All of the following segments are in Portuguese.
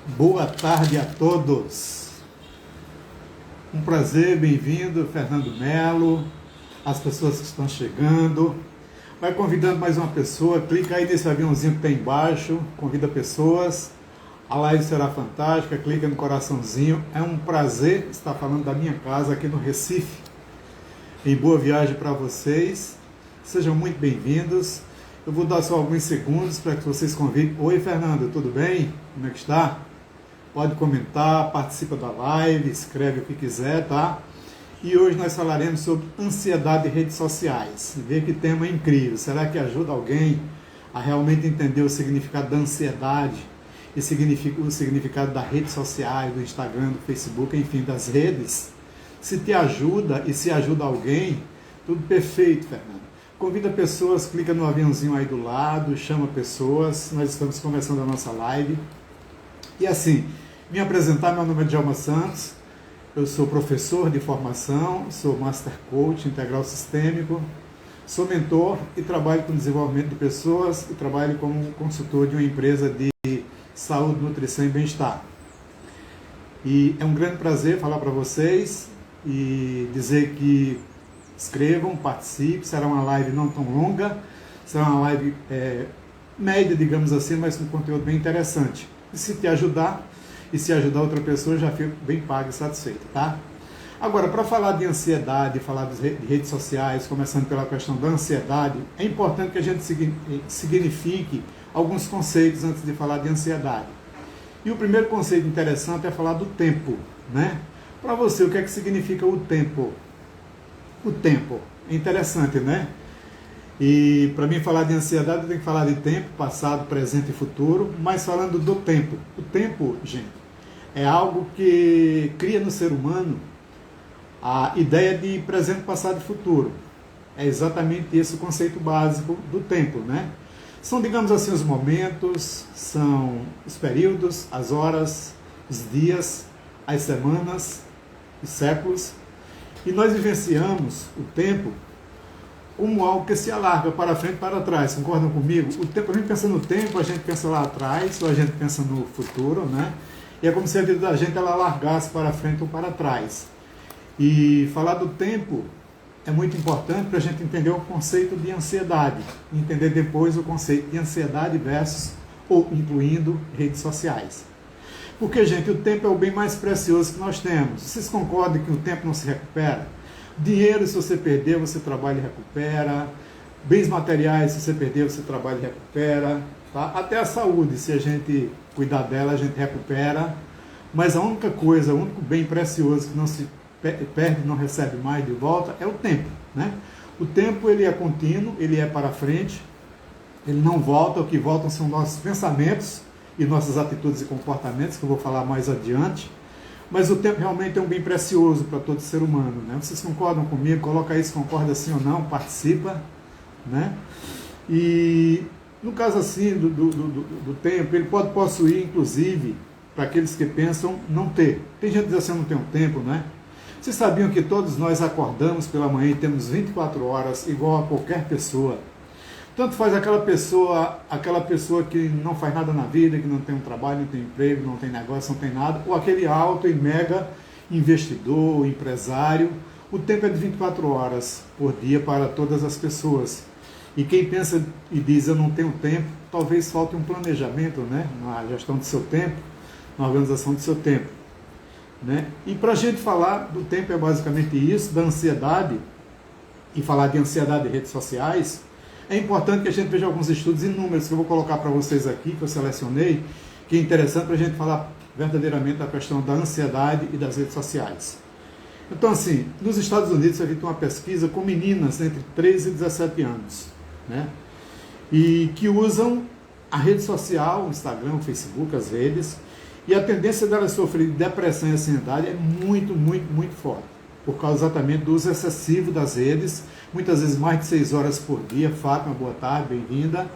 Boa tarde a todos. Um prazer, bem-vindo, Fernando Melo, as pessoas que estão chegando. Vai convidando mais uma pessoa, clica aí nesse aviãozinho que está embaixo, convida pessoas. A live será fantástica, clica no coraçãozinho. É um prazer estar falando da minha casa aqui no Recife. Em boa viagem para vocês. Sejam muito bem-vindos. Eu vou dar só alguns segundos para que vocês convidem. Oi, Fernando, tudo bem? Como é que está? Pode comentar, participa da live, escreve o que quiser, tá? E hoje nós falaremos sobre ansiedade e redes sociais. Vê que tema incrível. Será que ajuda alguém a realmente entender o significado da ansiedade e o significado das redes sociais, do Instagram, do Facebook, enfim, das redes? Se te ajuda e se ajuda alguém, tudo perfeito, Fernando. Convida pessoas, clica no aviãozinho aí do lado, chama pessoas. Nós estamos começando a nossa live. E assim, me apresentar, meu nome é Djalma Santos, eu sou professor de formação, sou Master Coach Integral Sistêmico, sou mentor e trabalho com desenvolvimento de pessoas e trabalho como consultor de uma empresa de saúde, nutrição e bem-estar. E é um grande prazer falar para vocês e dizer que escrevam, participem, será uma live não tão longa, será uma live média, digamos assim, mas com conteúdo bem interessante. E se te ajudar, e se ajudar outra pessoa, já fico bem pago e satisfeito, tá? Agora, para falar de ansiedade, falar de redes sociais, começando pela questão da ansiedade, é importante que a gente signifique alguns conceitos antes de falar de ansiedade. E o primeiro conceito interessante é falar do tempo, né? Para você, o que é que significa o tempo? O tempo. É interessante, né? E para mim falar de ansiedade, eu tenho que falar de tempo, passado, presente e futuro, mas falando do tempo. O tempo, gente, é algo que cria no ser humano a ideia de presente, passado e futuro. É exatamente esse o conceito básico do tempo, né? São, digamos assim, os momentos, são os períodos, as horas, os dias, as semanas, os séculos. E nós vivenciamos o tempo como algo que se alarga para frente e para trás. Concordam comigo? O tempo, a gente pensa no tempo, a gente pensa lá atrás, ou a gente pensa no futuro, né? E é como se a vida da gente ela alargasse para frente ou para trás. E falar do tempo é muito importante para a gente entender o conceito de ansiedade, entender depois o conceito de ansiedade versus ou incluindo redes sociais. Porque, gente, o tempo é o bem mais precioso que nós temos. Vocês concordam que o tempo não se recupera? Dinheiro, se você perder, você trabalha e recupera. Bens materiais, se você perder, você trabalha e recupera. Tá? Até a saúde, se a gente cuidar dela, a gente recupera. Mas a única coisa, o único bem precioso que não se perde, não recebe mais de volta, é o tempo. Né? O tempo ele é contínuo, ele é para frente, ele não volta. O que voltam são nossos pensamentos e nossas atitudes e comportamentos, que eu vou falar mais adiante. Mas o tempo realmente é um bem precioso para todo ser humano, né? Vocês concordam comigo? Coloca aí se concorda sim ou não, participa, né? E no caso assim do tempo, ele pode possuir, inclusive, para aqueles que pensam não ter. Tem gente que diz assim, eu não tenho tempo, né? Vocês sabiam que todos nós acordamos pela manhã e temos 24 horas igual a qualquer pessoa? Tanto faz aquela pessoa que não faz nada na vida, que não tem um trabalho, não tem emprego, não tem negócio, não tem nada, ou aquele alto e mega investidor, empresário. O tempo é de 24 horas por dia para todas as pessoas. E quem pensa e diz eu não tenho tempo, talvez falte um planejamento, né, na gestão do seu tempo, na organização do seu tempo. Né? E para a gente falar do tempo é basicamente isso, da ansiedade, e falar de ansiedade e redes sociais, é importante que a gente veja alguns estudos inúmeros que eu vou colocar para vocês aqui, que eu selecionei, que é interessante para a gente falar verdadeiramente da questão da ansiedade e das redes sociais. Então, assim, nos Estados Unidos foi feita uma pesquisa com meninas entre 13 e 17 anos, né? E que usam a rede social, o Instagram, o Facebook, as redes, e a tendência delas sofrer depressão e ansiedade é muito, muito, muito forte, por causa exatamente do uso excessivo das redes, muitas vezes mais de 6 horas por dia. Fátima, boa tarde, bem-vinda.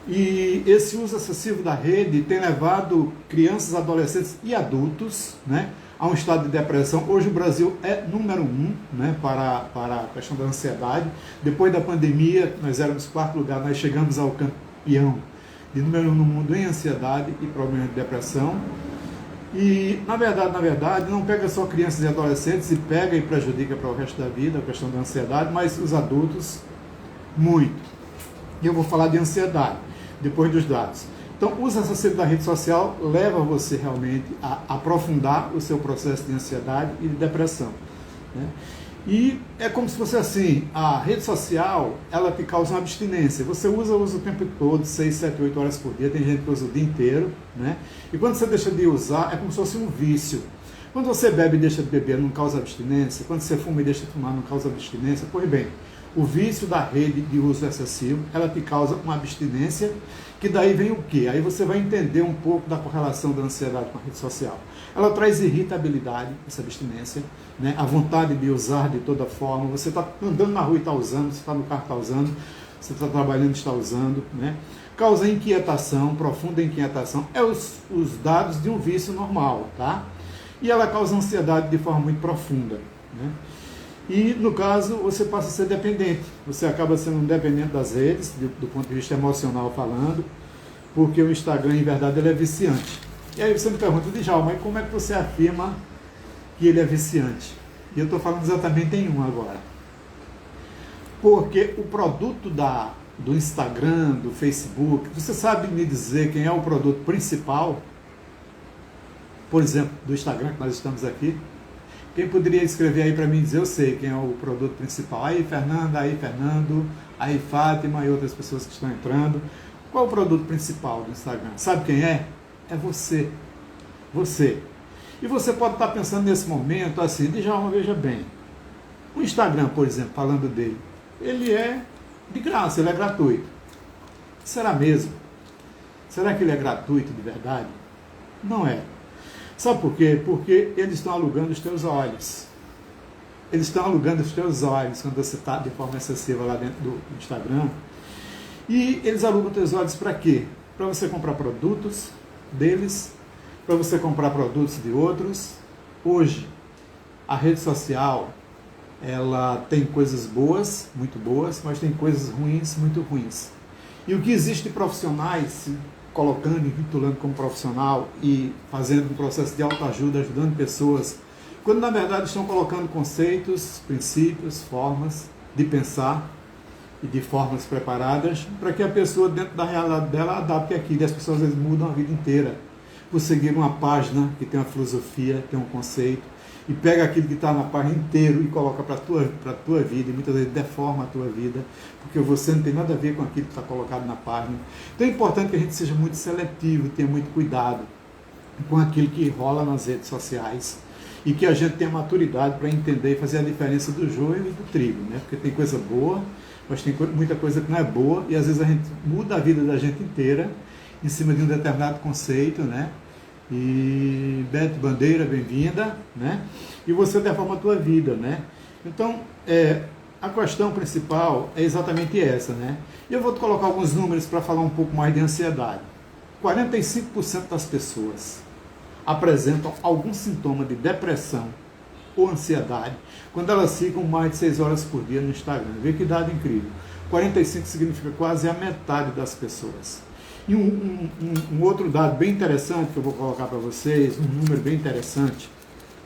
E esse uso excessivo da rede tem levado crianças, adolescentes e adultos, né, a um estado de depressão. Hoje o Brasil é número 1, né, para a questão da ansiedade. Depois da pandemia, nós éramos 4º lugar, nós chegamos ao campeão de número 1 no mundo em ansiedade e problemas de depressão. E, na verdade, não pega só crianças e adolescentes e pega e prejudica para o resto da vida a questão da ansiedade, mas os adultos, muito. E eu vou falar de ansiedade, depois dos dados. Então, o uso excessivo da rede social leva você realmente a aprofundar o seu processo de ansiedade e de depressão, né? E é como se fosse assim, a rede social, ela te causa uma abstinência. Você usa o tempo todo, 6, 7, 8 horas por dia, tem gente que usa o dia inteiro, né? E quando você deixa de usar, é como se fosse um vício. Quando você bebe e deixa de beber, não causa abstinência. Quando você fuma e deixa de fumar, não causa abstinência. Pois bem, o vício da rede de uso excessivo, ela te causa uma abstinência, que daí vem o quê? Aí você vai entender um pouco da correlação da ansiedade com a rede social. Ela traz irritabilidade, essa abstinência, né? A vontade de usar de toda forma. Você está andando na rua e está usando, você está no carro e está usando, você está trabalhando e está usando, né? Causa inquietação, profunda inquietação. É os dados de um vício normal, tá? E ela causa ansiedade de forma muito profunda, né? E, no caso, você passa a ser dependente. Você acaba sendo dependente das redes, do ponto de vista emocional falando, porque o Instagram, em verdade, ele é viciante. E aí você me pergunta, Djalma, mas como é que você afirma que ele é viciante? E eu estou falando exatamente em um agora. Porque o produto do Instagram, do Facebook, você sabe me dizer quem é o produto principal? Por exemplo, do Instagram, que nós estamos aqui. Quem poderia escrever aí para mim dizer, eu sei quem é o produto principal. Aí Fernanda, aí Fernando, aí Fátima e outras pessoas que estão entrando. Qual é o produto principal do Instagram? Sabe quem é? É você. Você. E você pode estar pensando nesse momento assim, Djalma, veja bem. O Instagram, por exemplo, falando dele, ele é de graça, ele é gratuito. Será mesmo? Será que ele é gratuito de verdade? Não é. Sabe por quê? Porque eles estão alugando os teus olhos. Eles estão alugando os teus olhos quando você está de forma excessiva lá dentro do Instagram. E eles alugam os teus olhos para quê? Para você comprar produtos deles, para você comprar produtos de outros. Hoje, a rede social, ela tem coisas boas, muito boas, mas tem coisas ruins, muito ruins. E o que existe de profissionais se colocando e intitulando como profissional e fazendo um processo de autoajuda, ajudando pessoas, quando na verdade estão colocando conceitos, princípios, formas de pensar e de formas preparadas para que a pessoa, dentro da realidade dela, adapte aquilo. E as pessoas às vezes mudam a vida inteira por seguir uma página que tem uma filosofia, tem um conceito, e pega aquilo que está na página inteiro e coloca para a tua vida, e muitas vezes deforma a tua vida, porque você não tem nada a ver com aquilo que está colocado na página. Então é importante que a gente seja muito seletivo, tenha muito cuidado com aquilo que rola nas redes sociais, e que a gente tenha maturidade para entender e fazer a diferença do joio e do trigo, né? Porque tem coisa boa, mas tem muita coisa que não é boa, e às vezes a gente muda a vida da gente inteira em cima de um determinado conceito, né? E Beth Bandeira, bem-vinda, né? E você deforma a tua vida, né? Então, a questão principal é exatamente essa, né? E eu vou te colocar alguns números para falar um pouco mais de ansiedade. 45% das pessoas apresentam algum sintoma de depressão ou ansiedade quando elas ficam mais de 6 horas por dia no Instagram. Vê que dado incrível. 45 significa quase a metade das pessoas. E um outro dado bem interessante que eu vou colocar para vocês, um número bem interessante,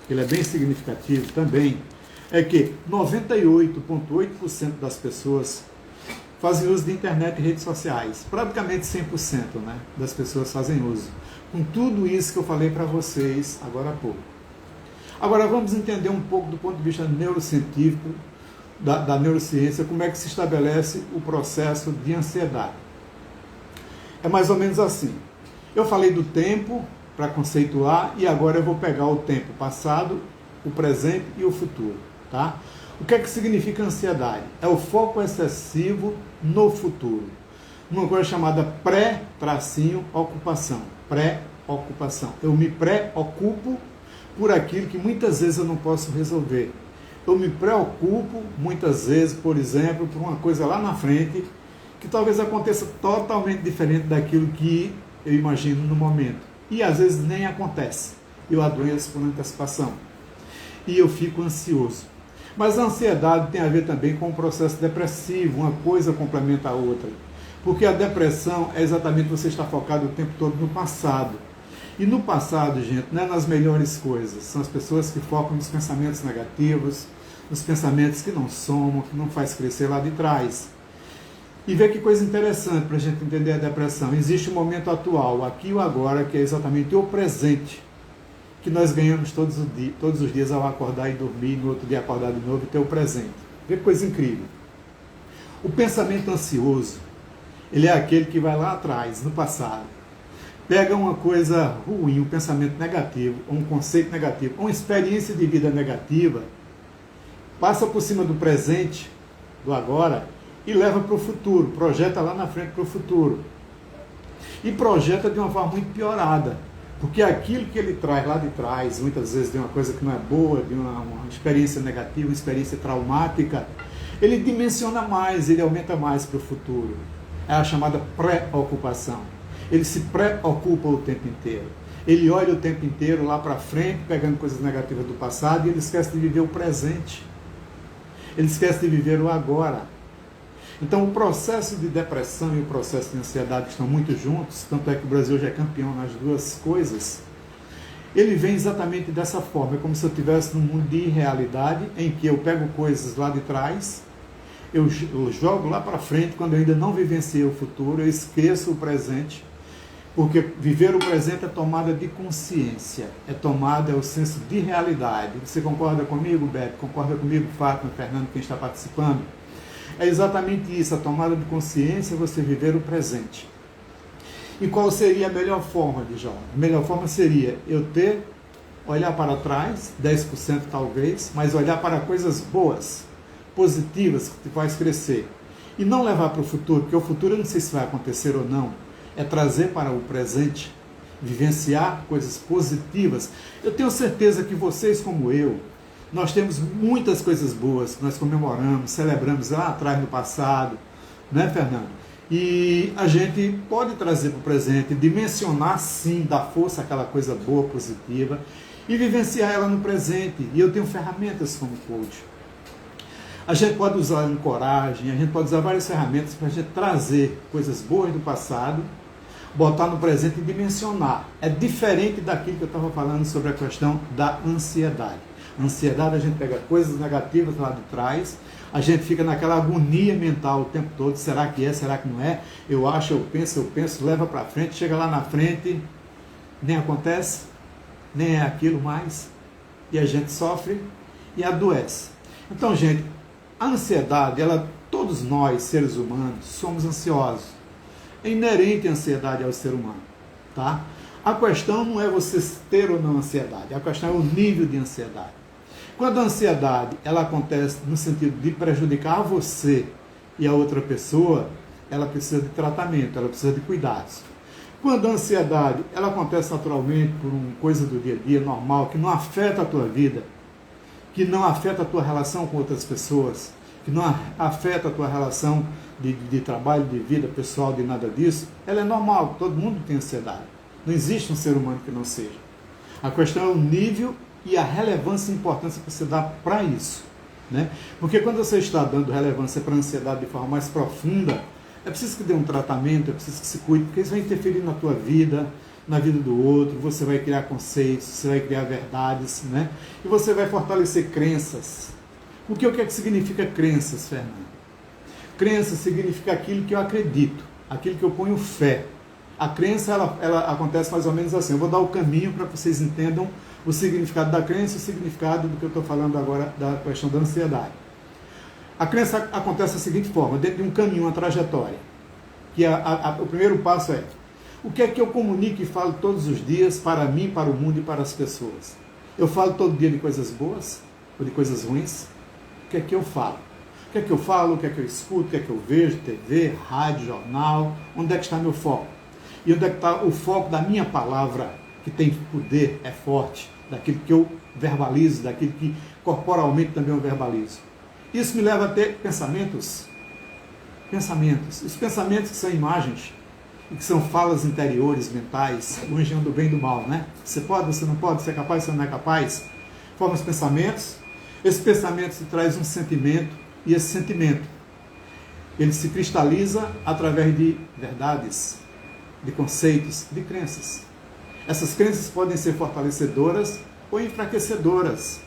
que ele é bem significativo também, é que 98,8% das pessoas fazem uso de internet e redes sociais. Praticamente 100%, né, das pessoas fazem uso. Com tudo isso que eu falei para vocês agora há pouco. Agora vamos entender um pouco do ponto de vista neurocientífico, da neurociência, como é que se estabelece o processo de ansiedade. É mais ou menos assim. Eu falei do tempo para conceituar e agora eu vou pegar o tempo passado, o presente e o futuro, tá? O que é que significa ansiedade? É o foco excessivo no futuro. Uma coisa chamada pré-ocupação. Pré-ocupação. Eu me preocupo por aquilo que muitas vezes eu não posso resolver. Eu me preocupo muitas vezes, por exemplo, por uma coisa lá na frente que talvez aconteça totalmente diferente daquilo que eu imagino no momento. E às vezes nem acontece. Eu adoeço por antecipação. E eu fico ansioso. Mas a ansiedade tem a ver também com o processo depressivo, uma coisa complementa a outra. Porque a depressão é exatamente você estar focado o tempo todo no passado. E no passado, gente, não é nas melhores coisas. São as pessoas que focam nos pensamentos negativos, nos pensamentos que não somam, que não faz crescer lá de trás. E ver que coisa interessante para a gente entender a depressão. Existe o momento atual, aqui e o agora, que é exatamente o presente, que nós ganhamos todos os dias ao acordar e dormir, no outro dia acordar de novo e ter o presente. Vê que coisa incrível. O pensamento ansioso, ele é aquele que vai lá atrás, no passado, pega uma coisa ruim, um pensamento negativo, um conceito negativo, uma experiência de vida negativa, passa por cima do presente, do agora, e leva para o futuro, projeta lá na frente para o futuro. E projeta de uma forma muito piorada, porque aquilo que ele traz lá de trás, muitas vezes de uma coisa que não é boa, de uma experiência negativa, uma experiência traumática, ele dimensiona mais, ele aumenta mais para o futuro. É a chamada preocupação. Ele se preocupa o tempo inteiro. Ele olha o tempo inteiro lá para frente, pegando coisas negativas do passado, e ele esquece de viver o presente. Ele esquece de viver o agora. Então, o processo de depressão e o processo de ansiedade estão muito juntos, tanto é que o Brasil já é campeão nas duas coisas. Ele vem exatamente dessa forma, é como se eu estivesse num mundo de irrealidade, em que eu pego coisas lá de trás, eu jogo lá para frente, quando eu ainda não vivenciei o futuro, eu esqueço o presente, porque viver o presente é tomada de consciência, é o senso de realidade. Você concorda comigo, Beto? Concorda comigo, Fátima, Fernando, quem está participando? É exatamente isso, a tomada de consciência, você viver o presente. E qual seria a melhor forma, Djalma? A melhor forma seria eu olhar para trás, 10% talvez, mas olhar para coisas boas, positivas, que te faz crescer. E não levar para o futuro, porque o futuro eu não sei se vai acontecer ou não, é trazer para o presente, vivenciar coisas positivas. Eu tenho certeza que vocês, como eu, nós temos muitas coisas boas que nós comemoramos, celebramos lá atrás no passado, né, Fernando? E a gente pode trazer para o presente, dimensionar sim, dar força àquela coisa boa, positiva, e vivenciar ela no presente. E eu tenho ferramentas como coach. A gente pode usar ancoragem, a gente pode usar várias ferramentas para a gente trazer coisas boas do passado, botar no presente e dimensionar. É diferente daquilo que eu estava falando sobre a questão da ansiedade. A ansiedade, a gente pega coisas negativas lá de trás, a gente fica naquela agonia mental o tempo todo, será que é, será que não é? Eu acho, eu penso, leva para frente, chega lá na frente, nem acontece, nem é aquilo mais, e a gente sofre e adoece. Então, gente, a ansiedade, todos nós, seres humanos, somos ansiosos. É inerente a ansiedade ao ser humano, tá? A questão não é você ter ou não ansiedade, a questão é o nível de ansiedade. Quando a ansiedade ela acontece no sentido de prejudicar você e a outra pessoa, ela precisa de tratamento, ela precisa de cuidados. Quando a ansiedade ela acontece naturalmente por uma coisa do dia a dia, normal, que não afeta a tua vida, que não afeta a tua relação com outras pessoas, que não afeta a tua relação de trabalho, de vida pessoal, de nada disso, ela é normal, todo mundo tem ansiedade. Não existe um ser humano que não seja. A questão é o nível e a relevância e importância que você dá para isso, né? Porque quando você está dando relevância para a ansiedade de forma mais profunda, é preciso que dê um tratamento, é preciso que se cuide, porque isso vai interferir na tua vida, na vida do outro, você vai criar conceitos, você vai criar verdades, né? E você vai fortalecer crenças. O que é que significa crenças, Fernando? Crença significa aquilo que eu acredito, aquilo que eu ponho fé. A crença, ela acontece mais ou menos assim. Eu vou dar o caminho para que vocês entendam o significado da crença e o significado do que eu estou falando agora da questão da ansiedade. A crença acontece da seguinte forma, dentro de um caminho, uma trajetória. Que o primeiro passo é, o que é que eu comunico e falo todos os dias para mim, para o mundo e para as pessoas? Eu falo todo dia de coisas boas ou de coisas ruins? O que é que eu falo? O que é que eu falo? O que é que eu escuto? O que é que eu vejo? TV, rádio, jornal? Onde é que está meu foco? E onde é que está o foco da minha palavra, que tem poder, é forte, daquilo que eu verbalizo, daquilo que corporalmente também eu verbalizo. Isso me leva a ter pensamentos. Os pensamentos que são imagens, e que são falas interiores, mentais, o engenho do bem e do mal, né? Você pode, você não pode, você é capaz, você não é capaz. Forma os pensamentos. Esse pensamento te traz um sentimento, e esse sentimento Ele se cristaliza através de verdades, de conceitos, de crenças. Essas crenças podem ser fortalecedoras ou enfraquecedoras.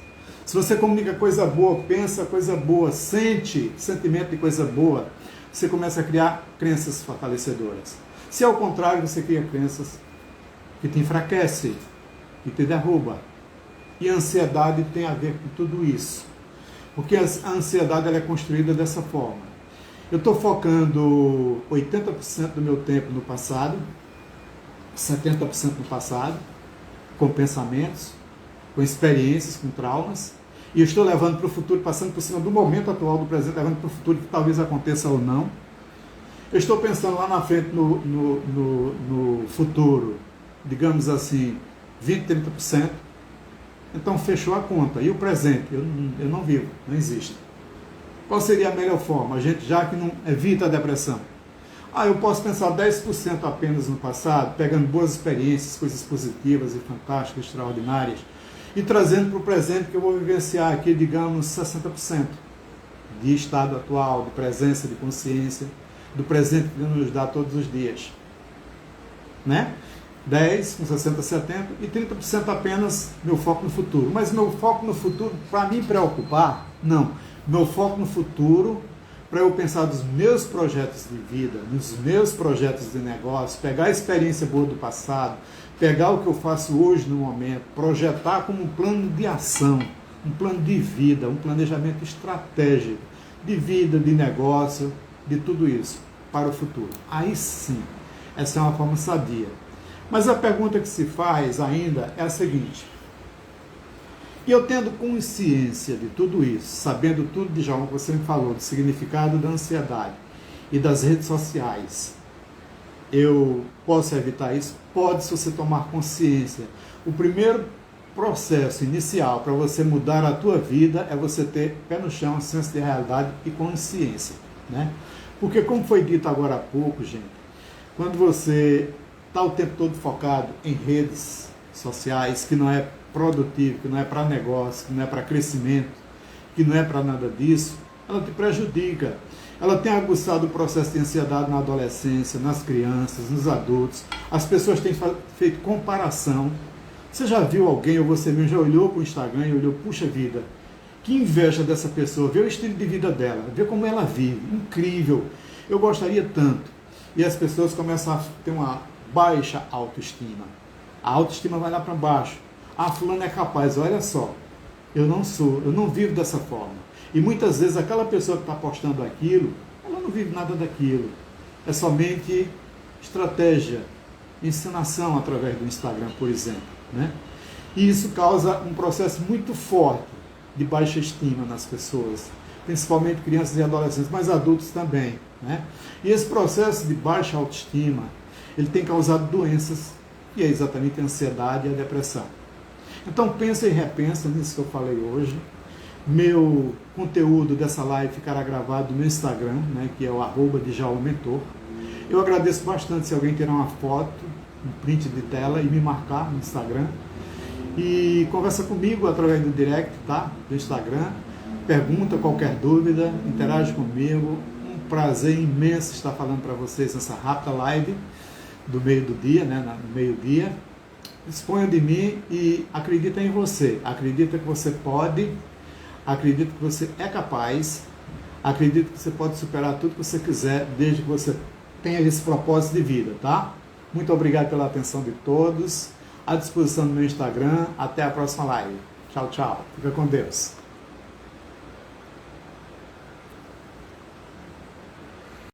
Se você comunica coisa boa, pensa coisa boa, sente sentimento de coisa boa, você começa a criar crenças fortalecedoras. Se ao contrário, você cria crenças que te enfraquecem, que te derruba. E a ansiedade tem a ver com tudo isso. Porque a ansiedade ela é construída dessa forma. Eu estou focando 80% do meu tempo no passado, 70% no passado, com pensamentos, com experiências, com traumas, e eu estou levando para o futuro, passando por cima do momento atual do presente, levando para o futuro que talvez aconteça ou não. Eu estou pensando lá na frente no futuro, digamos assim, 20%, 30%. Então fechou a conta. E o presente? Eu não vivo, não existe. Qual seria a melhor forma? A gente já que não evita a depressão. Eu posso pensar 10% apenas no passado, pegando boas experiências, coisas positivas e fantásticas, extraordinárias, e trazendo para o presente que eu vou vivenciar aqui, digamos, 60% de estado atual, de presença, de consciência, do presente que Deus nos dá todos os dias. Né? 10 com 60, 70 e 30% apenas meu foco no futuro. Mas meu foco no futuro, para me preocupar, não. Meu foco no futuro, para eu pensar nos meus projetos de vida, nos meus projetos de negócio, pegar a experiência boa do passado, pegar o que eu faço hoje no momento, projetar como um plano de ação, um plano de vida, um planejamento estratégico de vida, de negócio, de tudo isso para o futuro. Aí sim, essa é uma forma sadia. Mas a pergunta que se faz ainda é a seguinte: e eu tendo consciência de tudo isso, sabendo tudo de João que você me falou, do significado da ansiedade e das redes sociais, eu posso evitar isso? Pode, se você tomar consciência. O primeiro processo inicial para você mudar a tua vida é você ter pé no chão, senso de realidade e consciência, né? Porque como foi dito agora há pouco, gente, quando você está o tempo todo focado em redes sociais, que não é produtivo, que não é para negócio, que não é para crescimento, que não é para nada disso, ela te prejudica. Ela tem aguçado o processo de ansiedade na adolescência, nas crianças, nos adultos. As pessoas têm feito comparação. Você já viu alguém, ou você mesmo já olhou para o Instagram e olhou, puxa vida, que inveja dessa pessoa, vê o estilo de vida dela, vê como ela vive, incrível, eu gostaria tanto. E as pessoas começam a ter uma baixa autoestima. A autoestima vai lá para baixo. Fulano é capaz, olha só, eu não vivo dessa forma. E muitas vezes aquela pessoa que está postando aquilo, ela não vive nada daquilo. É somente estratégia, encenação através do Instagram, por exemplo, né? E isso causa um processo muito forte de baixa estima nas pessoas, principalmente crianças e adolescentes, mas adultos também, né? E esse processo de baixa autoestima, ele tem causado doenças, que é exatamente a ansiedade e a depressão. Então pensa e repensa nisso que eu falei hoje. Meu conteúdo dessa live ficará gravado no meu Instagram, né, que é o @djalmamentor. Eu agradeço bastante se alguém tirar uma foto, um print de tela e me marcar no Instagram. E conversa comigo através do direct, tá? Do Instagram. Pergunta qualquer dúvida, interage comigo. Um prazer imenso estar falando para vocês nessa rápida live do meio do dia, né? No meio-dia. Disponha de mim e acredita em você. Acredita que você pode, acredita que você é capaz, acredita que você pode superar tudo que você quiser, desde que você tenha esse propósito de vida, tá? Muito obrigado pela atenção de todos. À disposição do meu Instagram. Até a próxima live. Tchau, tchau. Fica com Deus.